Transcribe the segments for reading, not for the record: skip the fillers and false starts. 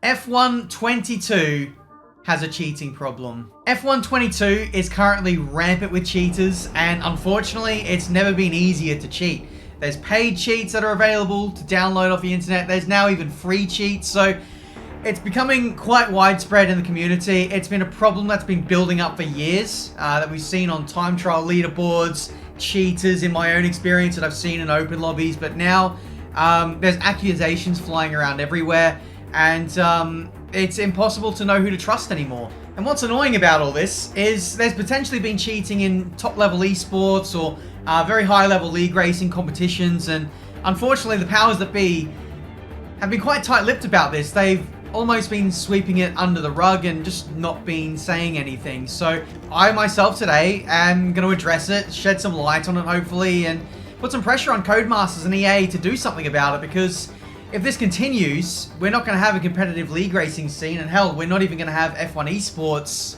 F1 22 has a cheating problem. F1 22 is currently rampant with cheaters, and unfortunately, it's never been easier to cheat. There's paid cheats that are available to download off the internet. There's now even free cheats, so it's becoming quite widespread in the community. It's been a problem that's been building up for years, that we've seen on time trial leaderboards, cheaters in my own experience that I've seen in open lobbies, but now there's accusations flying around everywhere, and it's impossible to know who to trust anymore. And what's annoying about all this is there's potentially been cheating in top-level esports or very high-level league racing competitions, and unfortunately the powers that be have been quite tight-lipped about this. They've almost been sweeping it under the rug and just not been saying anything. So I myself today am going to address it, shed some light on it hopefully, and put some pressure on Codemasters and EA to do something about it, because if this continues, we're not going to have a competitive league racing scene, and hell, we're not even going to have F1 Esports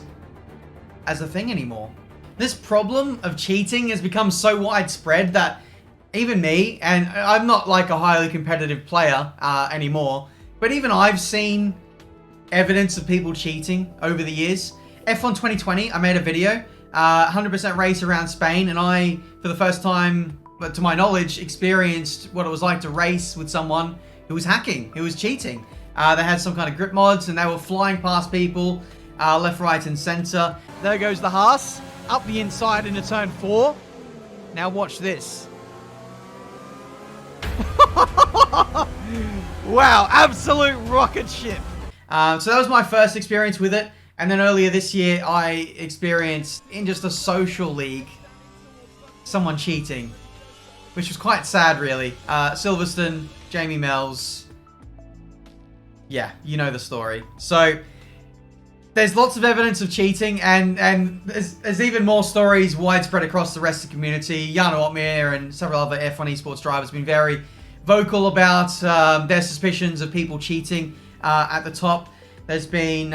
as a thing anymore. This problem of cheating has become so widespread that even me, and I'm not like a highly competitive player anymore, but even I've seen evidence of people cheating over the years. F1 2020, I made a video, 100% race around Spain, and I, for the first time, to my knowledge, experienced what it was like to race with someone who was hacking, who was cheating. They had some kind of grip mods, and they were flying past people, left, right, and center. There goes the Haas, up the inside into turn 4. Now watch this. Wow, absolute rocket ship. So that was my first experience with it. And then earlier this year, I experienced, in just a social league, someone cheating, which was quite sad, really. Silverstone, Jamie Mells. Yeah, you know the story. So there's lots of evidence of cheating, and there's even more stories widespread across the rest of the community. Jan Otmir and several other F1 Esports drivers have been very vocal about their suspicions of people cheating at the top. There's been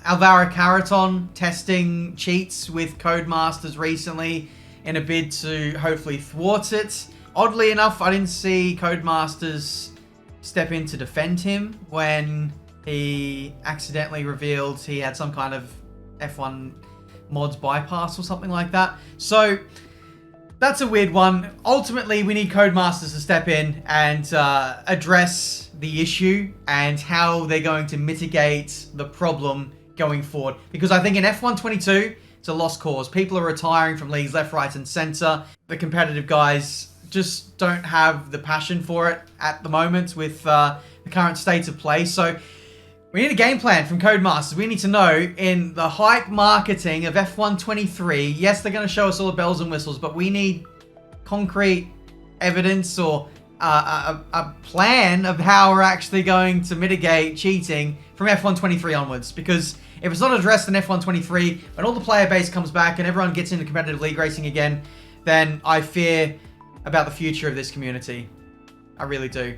Alvaro Carreton testing cheats with Codemasters recently in a bid to hopefully thwart it. Oddly enough, I didn't see Codemasters step in to defend him when he accidentally revealed he had some kind of F1 mods bypass or something like that. So that's a weird one. Ultimately, we need Codemasters to step in and address the issue and how they're going to mitigate the problem going forward. Because I think in F1 22, it's a lost cause. People are retiring from leagues left, right, and center. The competitive guys just don't have the passion for it at the moment with the current state of play. So we need a game plan from Codemasters. We need to know, in the hype marketing of F1 23, yes, they're going to show us all the bells and whistles, but we need concrete evidence or a plan of how we're actually going to mitigate cheating from F1 23 onwards. Because if it's not addressed in F1 23, when all the player base comes back and everyone gets into competitive league racing again, then I fear about the future of this community. I really do.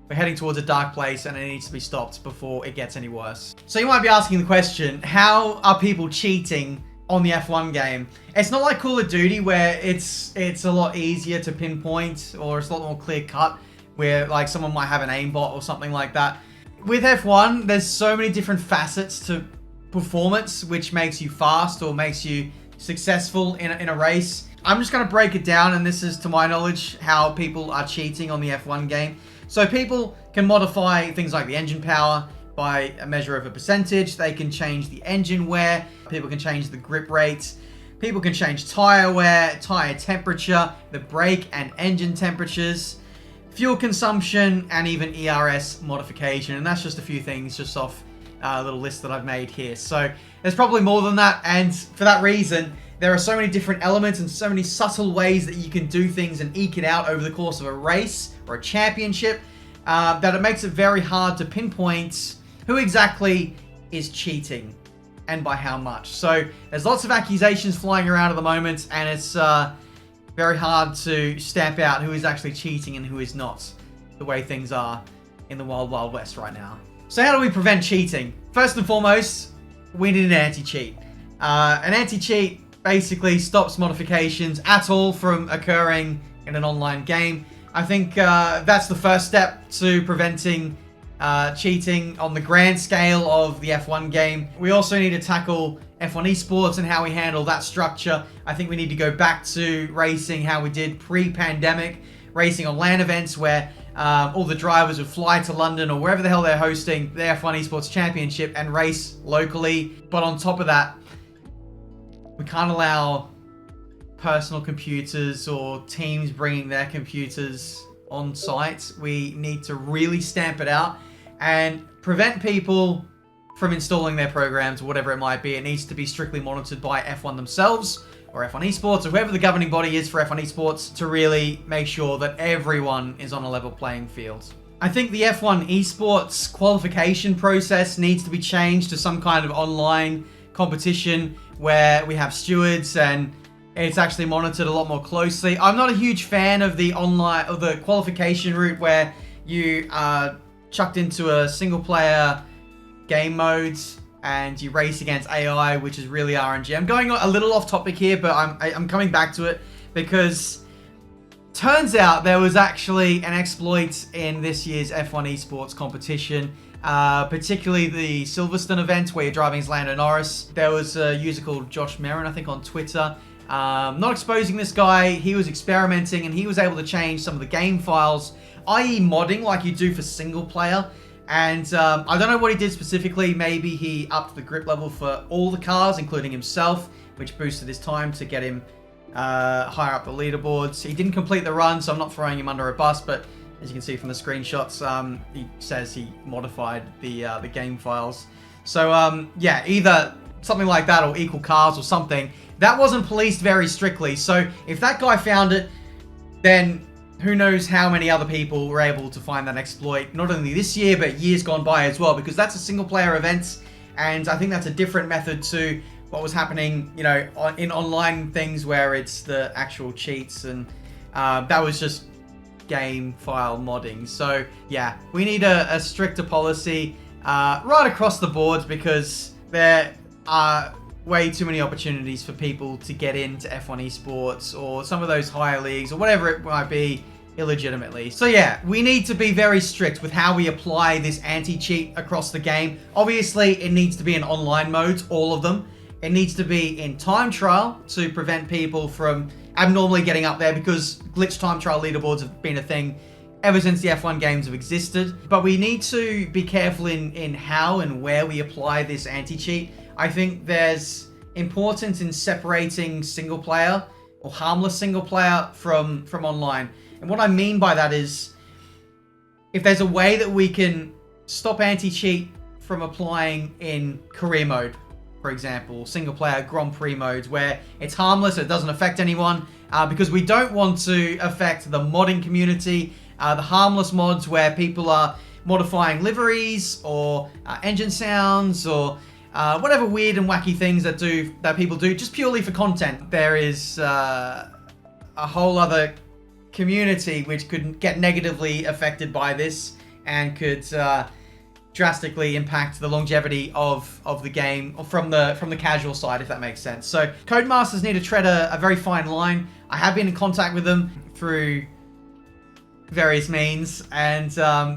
We're heading towards a dark place, and it needs to be stopped before it gets any worse. So you might be asking the question, how are people cheating on the F1 game? It's not like Call of Duty, where it's a lot easier to pinpoint, or it's a lot more clear cut, where like someone might have an aimbot or something like that. With F1, there's so many different facets to performance, which makes you fast or makes you successful in a race. I'm just going to break it down, and this is, to my knowledge, how people are cheating on the F1 game. So people can modify things like the engine power by a measure of a percentage. They can change the engine wear. People can change the grip rate. People can change tire wear, tire temperature, the brake and engine temperatures, fuel consumption, and even ERS modification. And that's just a few things just off a little list that I've made here. So there's probably more than that. And for that reason, there are so many different elements and so many subtle ways that you can do things and eke it out over the course of a race or a championship that it makes it very hard to pinpoint who exactly is cheating and by how much. So there's lots of accusations flying around at the moment, and it's very hard to stamp out who is actually cheating and who is not, the way things are in the wild, wild west right now. So how do we prevent cheating? First and foremost, we need an anti-cheat. An anti-cheat basically stops modifications at all from occurring in an online game. I think that's the first step to preventing cheating on the grand scale of the F1 game. We also need to tackle F1 Esports and how we handle that structure. I think we need to go back to racing how we did pre-pandemic, racing on LAN events where all the drivers would fly to London or wherever the hell they're hosting the F1 Esports Championship and race locally. But on top of that, we can't allow personal computers or teams bringing their computers on site. We need to really stamp it out and prevent people from installing their programs, whatever it might be. It needs to be strictly monitored by F1 themselves or F1 Esports or whoever the governing body is for F1 Esports to really make sure that everyone is on a level playing field. I think the F1 Esports qualification process needs to be changed to some kind of online competition where we have stewards and it's actually monitored a lot more closely. I'm not a huge fan of the online or the qualification route where you are chucked into a single player game mode and you race against AI, which is really RNG. I'm going a little off topic here, but I'm coming back to it because turns out there was actually an exploit in this year's F1 Esports competition, particularly the Silverstone event where you're driving as Lando Norris. There was a user called Josh Merrin, I think, on Twitter. Not exposing this guy, he was experimenting and he was able to change some of the game files, i.e. modding like you do for single player. And I don't know what he did specifically. Maybe he upped the grip level for all the cars, including himself, which boosted his time to get him higher up the leaderboards. He didn't complete the run, so I'm not throwing him under a bus, but as you can see from the screenshots, he says he modified the game files. So yeah, either something like that or equal cars or something. That wasn't policed very strictly. So if that guy found it, then who knows how many other people were able to find that exploit, not only this year, but years gone by as well, because that's a single player event. And I think that's a different method to what was happening, you know, in online things where it's the actual cheats. And that was just game file modding. So yeah, we need a stricter policy right across the board, because there are way too many opportunities for people to get into F1 Esports or some of those higher leagues or whatever it might be illegitimately. So yeah, we need to be very strict with how we apply this anti-cheat across the game. Obviously, it needs to be in online modes, all of them. It needs to be in time trial to prevent people from abnormally getting up there, because glitch time trial leaderboards have been a thing ever since the F1 games have existed. But we need to be careful in how and where we apply this anti-cheat. I think there's importance in separating single player or harmless single player from online. And what I mean by that is, if there's a way that we can stop anti-cheat from applying in career mode, for example, single player Grand Prix modes, where it's harmless, it doesn't affect anyone, because we don't want to affect the modding community, the harmless mods where people are modifying liveries or engine sounds or whatever weird and wacky things that people do just purely for content. There is a whole other community which could get negatively affected by this and could drastically impact the longevity of the game from the casual side, if that makes sense. So Codemasters need to tread a very fine line. I have been in contact with them through various means, and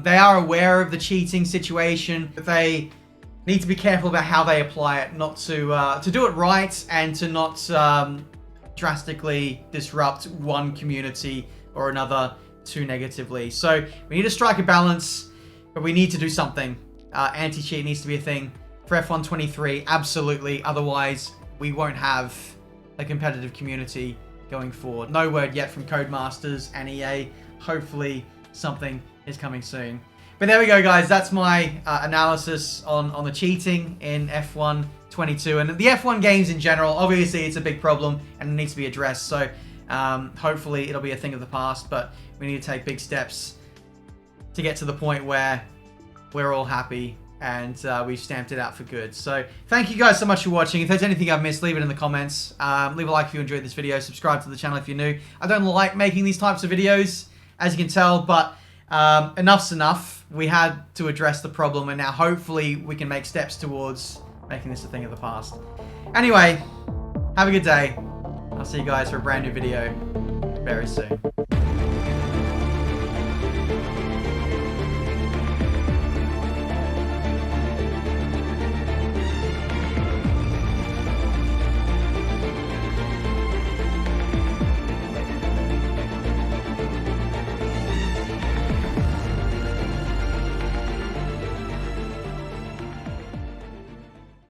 they are aware of the cheating situation, but they need to be careful about how they apply it, not to do it right and to not drastically disrupt one community or another too negatively. So we need to strike a balance, but we need to do something. Anti-cheat needs to be a thing for F1 23, absolutely. Otherwise, we won't have a competitive community going forward. No word yet from Codemasters and EA. Hopefully, something is coming soon. But there we go, guys. That's my analysis on the cheating in F1 22 and the F1 games in general. Obviously, it's a big problem and it needs to be addressed. So hopefully, it'll be a thing of the past. But we need to take big steps to get to the point where we're all happy and we've stamped it out for good. So thank you guys so much for watching. If there's anything I've missed, leave it in the comments. Leave a like if you enjoyed this video. Subscribe to the channel if you're new. I don't like making these types of videos, as you can tell, but enough's enough. We had to address the problem, and now hopefully we can make steps towards making this a thing of the past. Anyway, have a good day. I'll see you guys for a brand new video very soon.